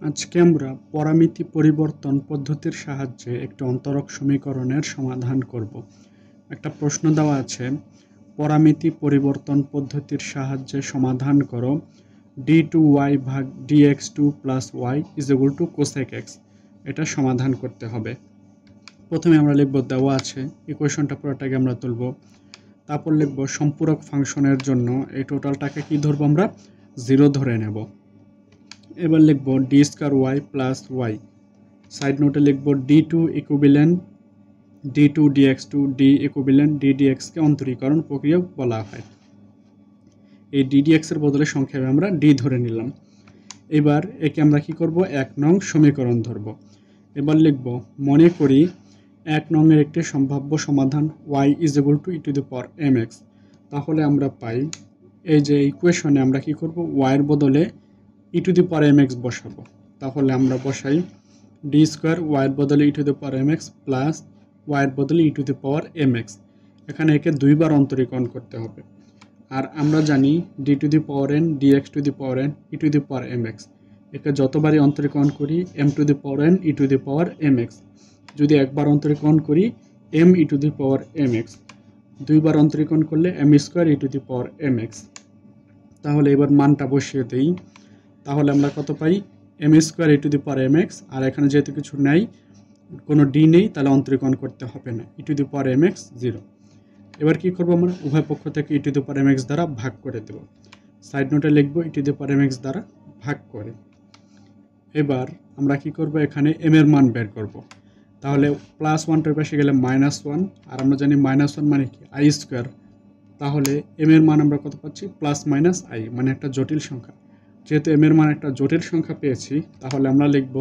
আজকে আমরা পরামিতি পরিবর্তন পদ্ধতির সাহায্যে একটি অন্তরক সমীকরণের সমাধান করব। একটা প্রশ্ন দেওয়া আছে, পরামিতি পরিবর্তন পদ্ধতির সাহায্যে সমাধান করো d2y ভাগ dx2 plus y is equal two cosec x। এটা সমাধান করতে হবে। প্রথমে আমরা লিখব দেওয়া আছে, ইকুয়েশনটা পুরোটাকে আমরা তুলব। তারপর লিখব সম্পূরক ফাংশনের জন্য এই টোটালটাকে কি ধরবো, আমরা 0 ধরে নেব। এবার লিখব D square Y plus Y, side নোটে লিখব d2 equivalent d2 dx2 d equivalent d dx কে অন্তরীকরণ প্রক্রিয়া বলা হয়। এই d dx এর বদলে সংক্ষেপে আমরা d ধরে নিলাম। এবার একে আমরা কি করব, 1 নং সমীকরণ ধরব। এবার লিখব মনে করি 1 নং এর একটি সম্ভাব্য সমাধান y is equal two e to the power mx। তাহলে আমরা পাই, এই যে ইকুয়েশনে আমরা কি করব, y এর বদলে e to the power mx বসাবো। তাহলে আমরা বসাই d স্কয়ার y এর বদলে e to the power mx plus y এর বদলে e to the power mx। এখানে একে দুইবার অন্তরীকরণ করতে হবে। আর আমরা জানি d to the power n dx to the power n e to the power mx। একে যতবারই অন্তরীকরণ করি m to the power n e to the power mx। যদি একবার অন্তরীকরণ করি m e to the power mx। দুইবার অন্তরীকরণ করলে m square e to the power mx। তাহলে এবার মানটা বসিয়ে দেই। তাহলে আমরা কত পাই, m square e to the power mx। আর এখানে যেহেতু কিছু নাই, কোনো d নেই, তাহলে অন্তরীকরণ করতে হবে না, e to the power mx 0। এবার কি করব, আমরা উভয় পক্ষ থেকে e to the power mx দ্বারা ভাগ করে দেব। সাইড নোটে লিখব e to the power mx দ্বারা ভাগ করে। এবার আমরা কি করব, এখানে m এর মান বের করব। তাহলে প্লাস 1টার পাশে গেলে -1, আর আমরা জানি -1 মানে কি i স্কয়ার। তাহলে m এর মান আমরা কত পাচ্ছি, প্লাস মাইনাস i, মানে একটা জটিল সংখ্যা। যেহেতু m এর মান একটা জটিল সংখ্যা পেয়েছি, তাহলে আমরা লিখব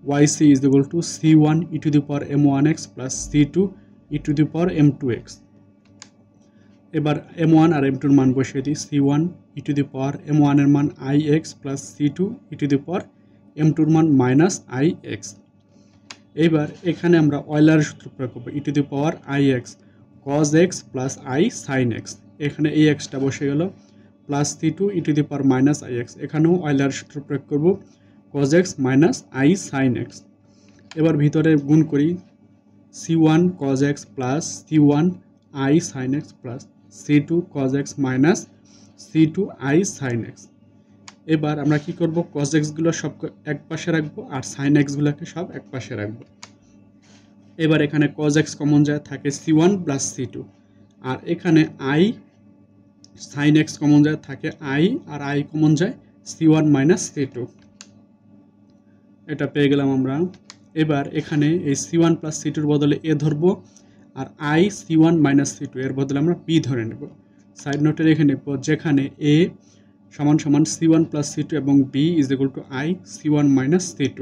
yc is equal to c1 e to the power m1x plus c2 e to the power m2x। এবার m1 আর m2 এর মান বসিয়ে দিই, c1 e to the power m1 এর মান ix plus c2 e to the power m2 এর মান minus ix। এবার এখানে আমরা অয়লারের সূত্র প্রয়োগ করব, e to the power ix cos x plus i sin x। এখানে এই xটা বসে গেল, plus c2 e to the power minus ix। এখানেও অয়লারের সূত্র প্রয়োগ করব, cos x minus i sin x। এবার ভিতরে গুণ করি, c1 cos x plus c1 i sin x plus c2 cos x minus c2 i sin x। এবার আমরা কি করব, cos x গুলো সব এক পাশে রাখবো আর sin x গুলোকে সব এক পাশে রাখবো। এবার এখানে cos x কমন যায়, থাকে c1 plus c2। আর এখানে i sin x কমন যায়, থাকে i, আর i কমন যায় c1 minus c2। এটা পেয়ে গেলাম আমরা। এবার এখানে এই c1 প্লাস c2 এর বদলে a ধরবো, আর i c1 মাইনাস c2 এর বদলে আমরা b ধরে নেব। সাইড নোটে রেখে নেব, যেখানে a সমান সমান c1 প্লাস c2 এবং b is equal two i c1 minus c2।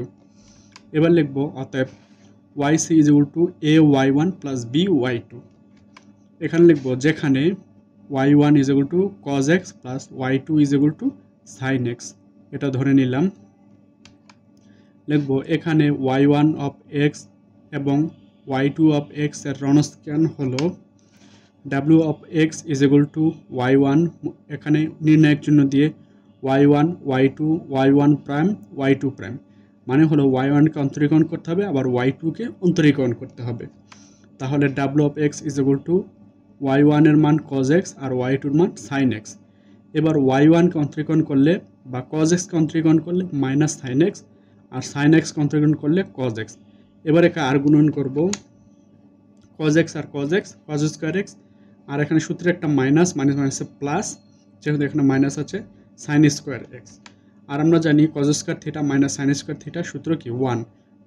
এবার লিখব অতএব yc is equal two a y1 plus b y2। এখানে লিখব যেখানে y1 is equal two cos x plus y2 is equal two sin x। এটা ধরে নিলাম। লিখব এখানে y1 অফ x এবং y2 অফ x এর রণস্থান হলো w of x is equal two y1, এখানে নির্ণায়ক চিহ্ন দিয়ে y1 y2 y1 prime y2 prime, মানে হলো y1 কে অন্তরীকরণ করতে হবে, আবার y2 কে অন্তরীকরণ করতে হবে। তাহলে w of x is equal two y1 এর মান cos x আর y2 এর মান sin x। এবার y1 কে অন্তরীকরণ করলে বা cos x কে অন্তরীকরণ করলে মাইনাস sin x, আর sin x কে অন্তরীকরণ করলে cos x। এবার একে আর গুণন করব, cos x আর cos x cos square x, আর এখানে সূত্রে একটা মাইনাস, মাইনাস মাইনাসে প্লাস, যেহেতু এখানে মাইনাস আছে sin স্কয়ার x। আর আমরা জানি cos square theta minus sin square theta সূত্র কি 1।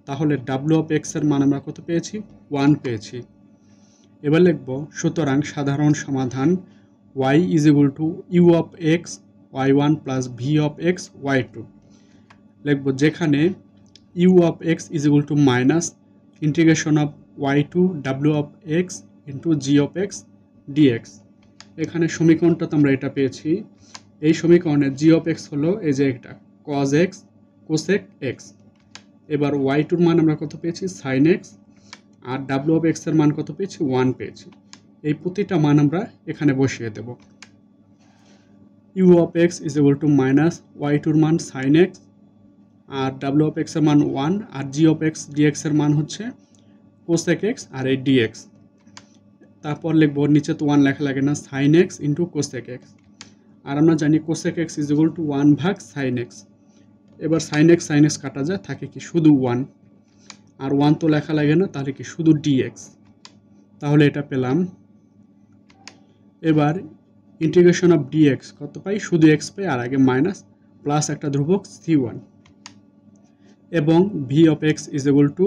তাহলে w অফ x এর মান আমরা কত পেয়েছি, 1 পেয়েছি। এবার লিখব সুতরাং সাধারণ সমাধান y is equal two u of x y1 plus v of x y2। লিখব যেখানে u of x is equal to minus integration of y2 w of x into g of x dx। এখানে সমীকরণটা তো আমরা এটা পেয়েছি। এই সমীকরণে g অফ x হলো এই যে এটা cos x cosec x। এবার y2 এর মান আমরা কত পেয়েছি, sin x, আর w অফ x এর মান কত পেয়েছি, 1 পেয়েছি। এই প্রতিটা মান আমরা এখানে বসিয়ে দেব। u of x is equal to minus y2 এর মান sin x, আর ডাব্লিউ অফ এক্স এর মান 1, আর জি অফ এক্স ডিএক্স এর মান হচ্ছে কোসেক এক্স আর এই ডিএক্স। তারপর লিখবো, নিচে তো 1 লেখা লাগে না, sine x into cosec x. আর আমরা জানি cosec x is equal to 1 ভাগ সাইন এক্স। এবার সাইন এক্স কাটা যায়, থাকে কি শুধু 1, আর 1 তো লেখা লাগে না, তাহলে কি শুধু ডিএক্স। তাহলে এটা পেলাম। এবার ইন্টিগ্রেশন অফ ডিএক্স কত পাই, শুধু এক্স পাই, আর আগে মাইনাস প্লাস একটা ধ্রুবক c1, এবং V of X is equal to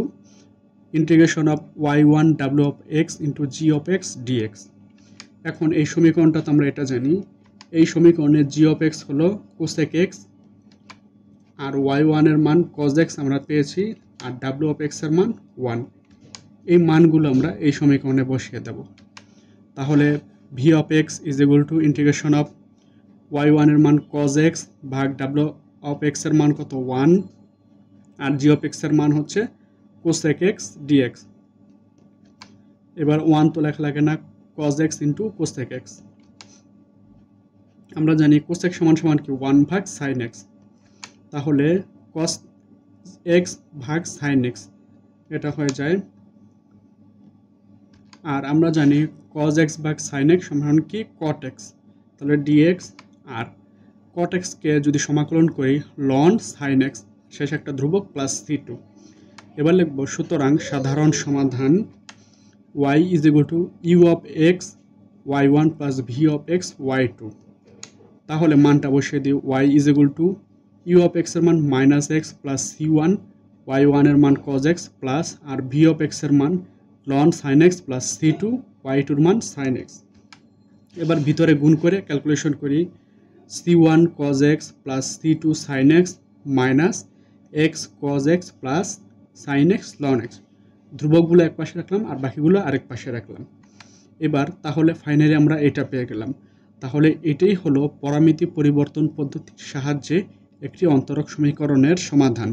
integration of y1 w of X into G of X DX. এখন এই সমীকরণটাতে আমরা এটা জানি, এই সমীকরণে জি অফ এক্স হলো কোসেক এক্স, আর y1 এর মান cos x আমরা পেয়েছি, আর w অফ এক্স এর মান 1। এই মানগুলো আমরা এই সমীকরণে বসিয়ে দেব। তাহলে V of X is equal to integration of y1 এর মান cos x ভাগ w অফ এক্স এর মান কত 1, আর জি অফ এক্স এর মান হচ্ছে কোসেক এক্স ডিএক্স। এবার 1 তো লেখা লাগে না, cos x into cosec x. আমরা জানি কোসেক সমান সমান কি 1 ভাগ সাইন এক্স, তাহলে cos x ভাগ সাইন এক্স এটা হয়ে যায়। আর আমরা জানি cos x ভাগ সাইন এক্স সমান কি cot x, তাহলে dx, আর cot x কে যদি সমাকলন করি ln sin x, শেষ একটা ধ্রুবক প্লাস c2। এবার লিখব, সুতরাং সাধারণ সমাধান y is equal two u of x y1 plus v of x y2। তাহলে মানটা বসিয়ে দিই, y is equal two u of x এর মান minus x plus c1, y1 এর মান cos x প্লাস, আর v অফ x এর মান ln sin x plus c2, y2 এর মান sin x। এবার ভিতরে গুণ করে ক্যালকুলেশন করি, c1 cos x plus c2 sin x minus x cos x plus sin x ln x। ধ্রুবকগুলো এক পাশে রাখলাম আর বাকিগুলো আরেক পাশে রাখলাম। এবার তাহলে ফাইনালি আমরা এটা পেয়ে গেলাম। তাহলে এটাই হলো পরামিতি পরিবর্তন পদ্ধতির সাহায্যে একটি অন্তরক সমীকরণের সমাধান।